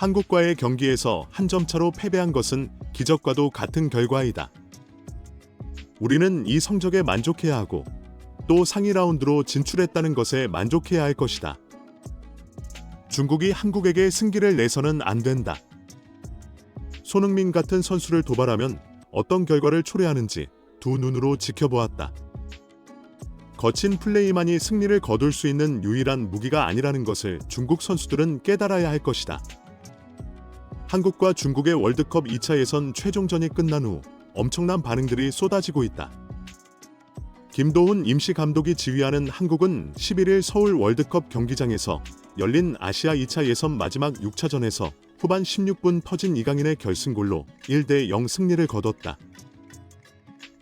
한국과의 경기에서 한 점 차로 패배한 것은 기적과도 같은 결과이다. 우리는 이 성적에 만족해야 하고 또 상위 라운드로 진출했다는 것에 만족해야 할 것이다. 중국이 한국에게 승기를 내서는 안 된다. 손흥민 같은 선수를 도발하면 어떤 결과를 초래하는지 두 눈으로 지켜보았다. 거친 플레이만이 승리를 거둘 수 있는 유일한 무기가 아니라는 것을 중국 선수들은 깨달아야 할 것이다. 한국과 중국의 월드컵 2차 예선 최종전이 끝난 후 엄청난 반응들이 쏟아지고 있다. 김도훈 임시 감독이 지휘하는 한국은 11일 서울 월드컵 경기장에서 열린 아시아 2차 예선 마지막 6차전에서 후반 16분 터진 이강인의 결승골로 1대0 승리를 거뒀다.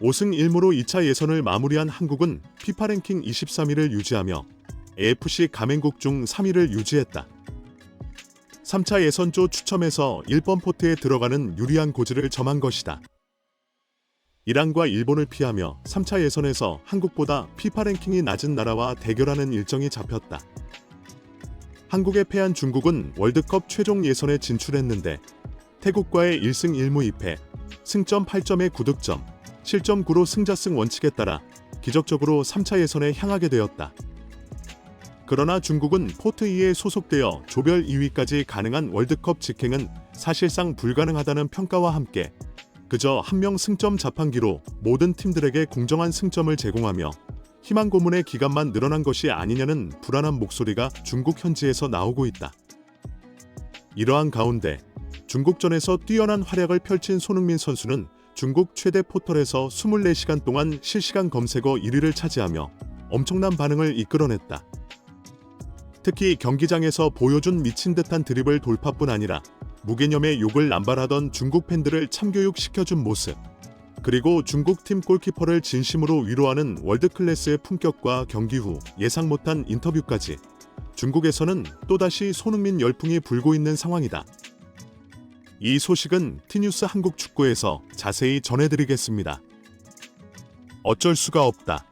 5승 1무로 2차 예선을 마무리한 한국은 피파 랭킹 23위를 유지하며 AFC 가맹국 중 3위를 유지했다. 3차 예선조 추첨에서 1번 포트에 들어가는 유리한 고지를 점한 것이다. 이란과 일본을 피하며 3차 예선에서 한국보다 피파 랭킹이 낮은 나라와 대결하는 일정이 잡혔다. 한국에 패한 중국은 월드컵 최종 예선에 진출했는데 태국과의 1승 1무 2패, 승점 8점에 9득점, 실점 9로 승자승 원칙에 따라 기적적으로 3차 예선에 향하게 되었다. 그러나 중국은 포트 2에 소속되어 조별 2위까지 가능한 월드컵 직행은 사실상 불가능하다는 평가와 함께 그저 한 명 승점 자판기로 모든 팀들에게 공정한 승점을 제공하며 희망 고문의 기간만 늘어난 것이 아니냐는 불안한 목소리가 중국 현지에서 나오고 있다. 이러한 가운데 중국전에서 뛰어난 활약을 펼친 손흥민 선수는 중국 최대 포털에서 24시간 동안 실시간 검색어 1위를 차지하며 엄청난 반응을 이끌어냈다. 특히 경기장에서 보여준 미친 듯한 드리블 돌파뿐 아니라 무개념의 욕을 남발하던 중국 팬들을 참교육시켜준 모습, 그리고 중국팀 골키퍼를 진심으로 위로하는 월드클래스의 품격과 경기 후 예상 못한 인터뷰까지 중국에서는 또다시 손흥민 열풍이 불고 있는 상황이다. 이 소식은 티뉴스 한국 축구에서 자세히 전해드리겠습니다. 어쩔 수가 없다.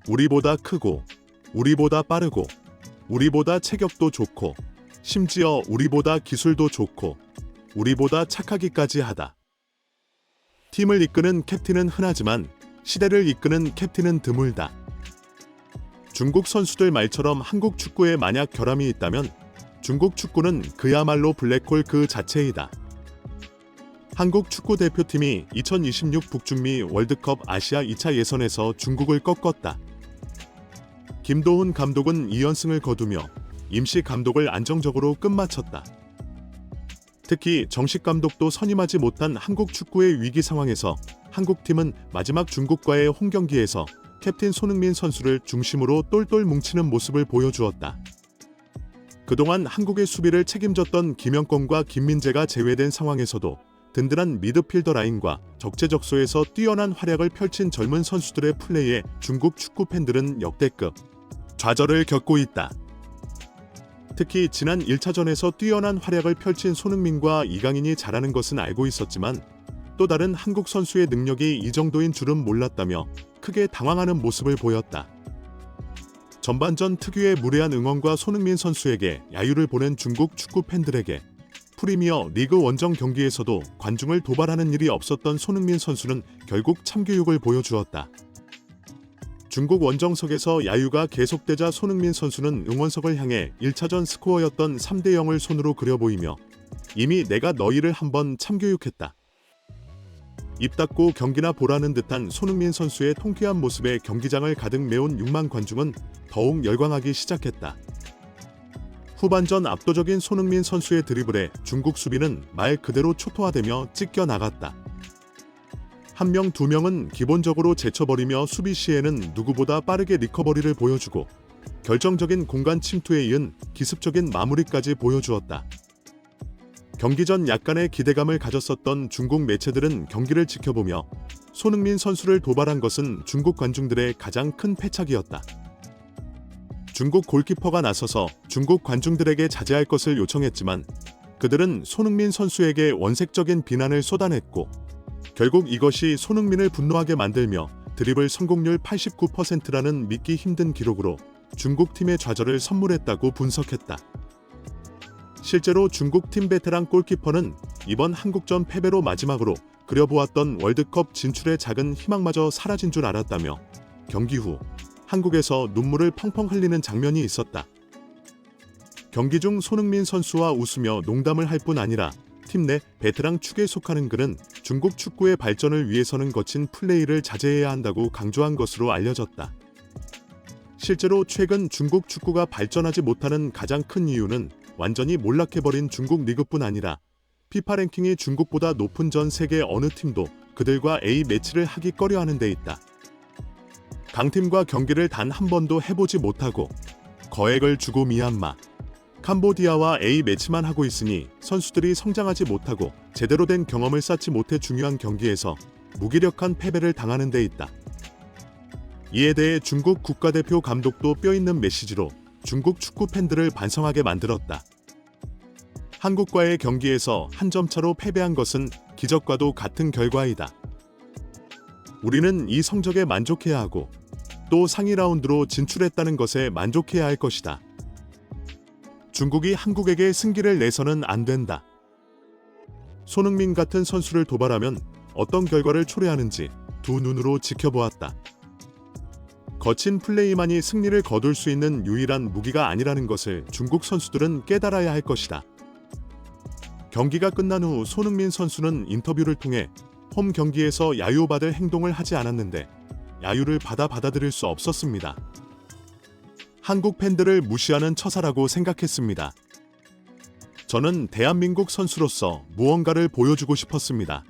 우리보다 크고, 우리보다 빠르고, 우리보다 체격도 좋고, 심지어 우리보다 기술도 좋고, 우리보다 착하기까지 하다. 팀을 이끄는 캡틴은 흔하지만 시대를 이끄는 캡틴은 드물다. 중국 선수들 말처럼 한국 축구에 만약 결함이 있다면 중국 축구는 그야말로 블랙홀 그 자체이다. 한국 축구 대표팀이 2026 북중미 월드컵 아시아 2차 예선에서 중국을 꺾었다. 김도훈 감독은 2연승을 거두며 임시 감독을 안정적으로 끝마쳤다. 특히 정식 감독도 선임하지 못한 한국 축구의 위기 상황에서 한국팀은 마지막 중국과의 홈경기에서 캡틴 손흥민 선수를 중심으로 똘똘 뭉치는 모습을 보여주었다. 그동안 한국의 수비를 책임졌던 김영권과 김민재가 제외된 상황에서도 든든한 미드필더 라인과 적재적소에서 뛰어난 활약을 펼친 젊은 선수들의 플레이에 중국 축구 팬들은 역대급 좌절을 겪고 있다. 특히 지난 1차전에서 뛰어난 활약을 펼친 손흥민과 이강인이 잘하는 것은 알고 있었지만 또 다른 한국 선수의 능력이 이 정도인 줄은 몰랐다며 크게 당황하는 모습을 보였다. 전반전 특유의 무례한 응원과 손흥민 선수에게 야유를 보낸 중국 축구 팬들에게 프리미어 리그 원정 경기에서도 관중을 도발하는 일이 없었던 손흥민 선수는 결국 참교육을 보여주었다. 중국 원정석에서 야유가 계속되자 손흥민 선수는 응원석을 향해 1차전 스코어였던 3대0을 손으로 그려 보이며 이미 내가 너희를 한번 참교육했다. 입 닫고 경기나 보라는 듯한 손흥민 선수의 통쾌한 모습에 경기장을 가득 메운 6만 관중은 더욱 열광하기 시작했다. 후반전 압도적인 손흥민 선수의 드리블에 중국 수비는 말 그대로 초토화되며 찢겨 나갔다. 한 명, 두 명은 기본적으로 제쳐버리며 수비 시에는 누구보다 빠르게 리커버리를 보여주고 결정적인 공간 침투에 이은 기습적인 마무리까지 보여주었다. 경기 전 약간의 기대감을 가졌었던 중국 매체들은 경기를 지켜보며 손흥민 선수를 도발한 것은 중국 관중들의 가장 큰 패착이었다. 중국 골키퍼가 나서서 중국 관중들에게 자제할 것을 요청했지만 그들은 손흥민 선수에게 원색적인 비난을 쏟아냈고 결국 이것이 손흥민을 분노하게 만들며 드리블 성공률 89%라는 믿기 힘든 기록으로 중국 팀의 좌절을 선물했다고 분석했다. 실제로 중국 팀 베테랑 골키퍼는 이번 한국전 패배로 마지막으로 그려보았던 월드컵 진출의 작은 희망마저 사라진 줄 알았다며 경기 후 한국에서 눈물을 펑펑 흘리는 장면이 있었다. 경기 중 손흥민 선수와 웃으며 농담을 할 뿐 아니라 팀 내 베테랑 축에 속하는 그는 중국 축구의 발전을 위해서는 거친 플레이를 자제해야 한다고 강조한 것으로 알려졌다. 실제로 최근 중국 축구가 발전하지 못하는 가장 큰 이유는 완전히 몰락해버린 중국 리그뿐 아니라 피파 랭킹이 중국보다 높은 전 세계 어느 팀도 그들과 A매치를 하기 꺼려하는 데 있다. 강팀과 경기를 단 한 번도 해보지 못하고 거액을 주고 미얀마, 캄보디아와 A매치만 하고 있으니 선수들이 성장하지 못하고 제대로 된 경험을 쌓지 못해 중요한 경기에서 무기력한 패배를 당하는 데 있다. 이에 대해 중국 국가대표 감독도 뼈있는 메시지로 중국 축구 팬들을 반성하게 만들었다. 한국과의 경기에서 한 점 차로 패배한 것은 기적과도 같은 결과이다. 우리는 이 성적에 만족해야 하고 또 상위 라운드로 진출했다는 것에 만족해야 할 것이다. 중국이 한국에게 승기를 내서는 안 된다. 손흥민 같은 선수를 도발하면 어떤 결과를 초래하는지 두 눈으로 지켜보았다. 거친 플레이만이 승리를 거둘 수 있는 유일한 무기가 아니라는 것을 중국 선수들은 깨달아야 할 것이다. 경기가 끝난 후 손흥민 선수는 인터뷰를 통해 홈 경기에서 야유받을 행동을 하지 않았는데 야유를 받아들일 수 없었습니다. 한국 팬들을 무시하는 처사라고 생각했습니다. 저는 대한민국 선수로서 무언가를 보여주고 싶었습니다.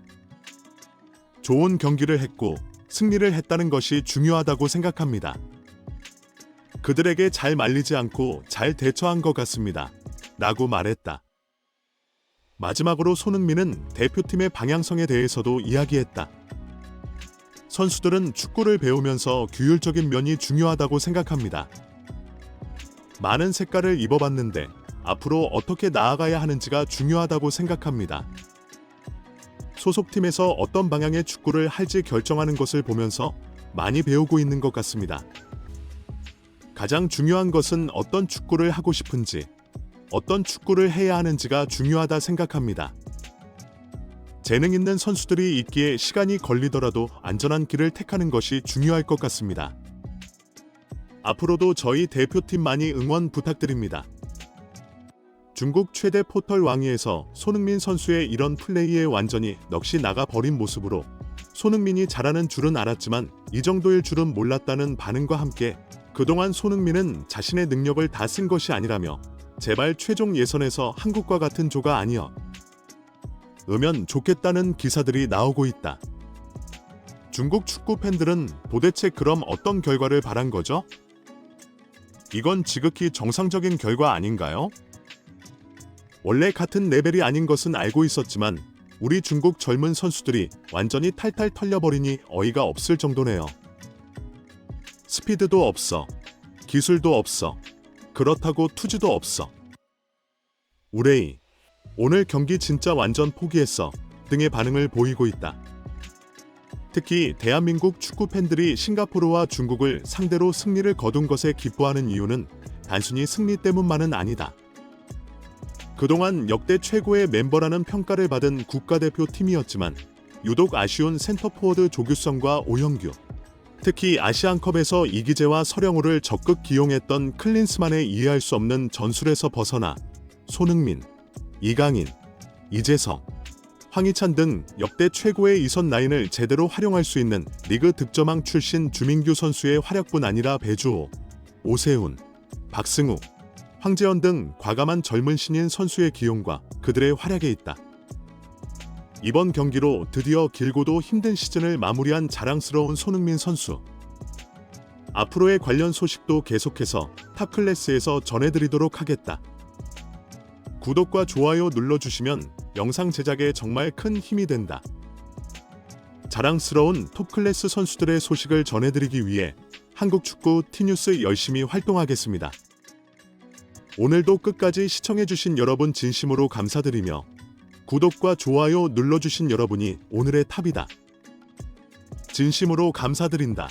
좋은 경기를 했고 승리를 했다는 것이 중요하다고 생각합니다. 그들에게 잘 말리지 않고 잘 대처한 것 같습니다. 라고 말했다. 마지막으로 손흥민은 대표팀의 방향성에 대해서도 이야기했다. 선수들은 축구를 배우면서 규율적인 면이 중요하다고 생각합니다. 많은 색깔을 입어봤는데 앞으로 어떻게 나아가야 하는지가 중요하다고 생각합니다. 소속팀에서 어떤 방향의 축구를 할지 결정하는 것을 보면서 많이 배우고 있는 것 같습니다. 가장 중요한 것은 어떤 축구를 하고 싶은지, 어떤 축구를 해야 하는지가 중요하다 생각합니다. 재능 있는 선수들이 있기에 시간이 걸리더라도 안전한 길을 택하는 것이 중요할 것 같습니다. 앞으로도 저희 대표팀 많이 응원 부탁드립니다. 중국 최대 포털 왕위에서 손흥민 선수의 이런 플레이에 완전히 넋이 나가버린 모습으로 손흥민이 잘하는 줄은 알았지만 이 정도일 줄은 몰랐다는 반응과 함께 그동안 손흥민은 자신의 능력을 다 쓴 것이 아니라며 제발 최종 예선에서 한국과 같은 조가 아니어 으면 좋겠다는 기사들이 나오고 있다. 중국 축구 팬들은 도대체 그럼 어떤 결과를 바란 거죠? 이건 지극히 정상적인 결과 아닌가요? 원래 같은 레벨이 아닌 것은 알고 있었지만 우리 중국 젊은 선수들이 완전히 탈탈 털려버리니 어이가 없을 정도네요. 스피드도 없어. 기술도 없어. 그렇다고 투지도 없어. 우레이, 오늘 경기 진짜 완전 포기했어 등의 반응을 보이고 있다. 특히 대한민국 축구 팬들이 싱가포르와 중국을 상대로 승리를 거둔 것에 기뻐하는 이유는 단순히 승리 때문만은 아니다. 그동안 역대 최고의 멤버라는 평가를 받은 국가대표 팀이었지만 유독 아쉬운 센터포워드 조규성과 오형규, 특히 아시안컵에서 이기재와 서령우를 적극 기용했던 클린스만의 이해할 수 없는 전술에서 벗어나 손흥민, 이강인, 이재성, 황희찬 등 역대 최고의 이선 라인을 제대로 활용할 수 있는 리그 득점왕 출신 주민규 선수의 활약뿐 아니라 배주호, 오세훈, 박승우, 황재현 등 과감한 젊은 신인 선수의 기용과 그들의 활약에 있다. 이번 경기로 드디어 길고도 힘든 시즌을 마무리한 자랑스러운 손흥민 선수. 앞으로의 관련 소식도 계속해서 탑클래스에서 전해드리도록 하겠다. 구독과 좋아요 눌러주시면 영상 제작에 정말 큰 힘이 된다. 자랑스러운 톱클래스 선수들의 소식을 전해드리기 위해 한국축구 티뉴스 열심히 활동하겠습니다. 오늘도 끝까지 시청해주신 여러분 진심으로 감사드리며 구독과 좋아요 눌러주신 여러분이 오늘의 탑이다. 진심으로 감사드린다.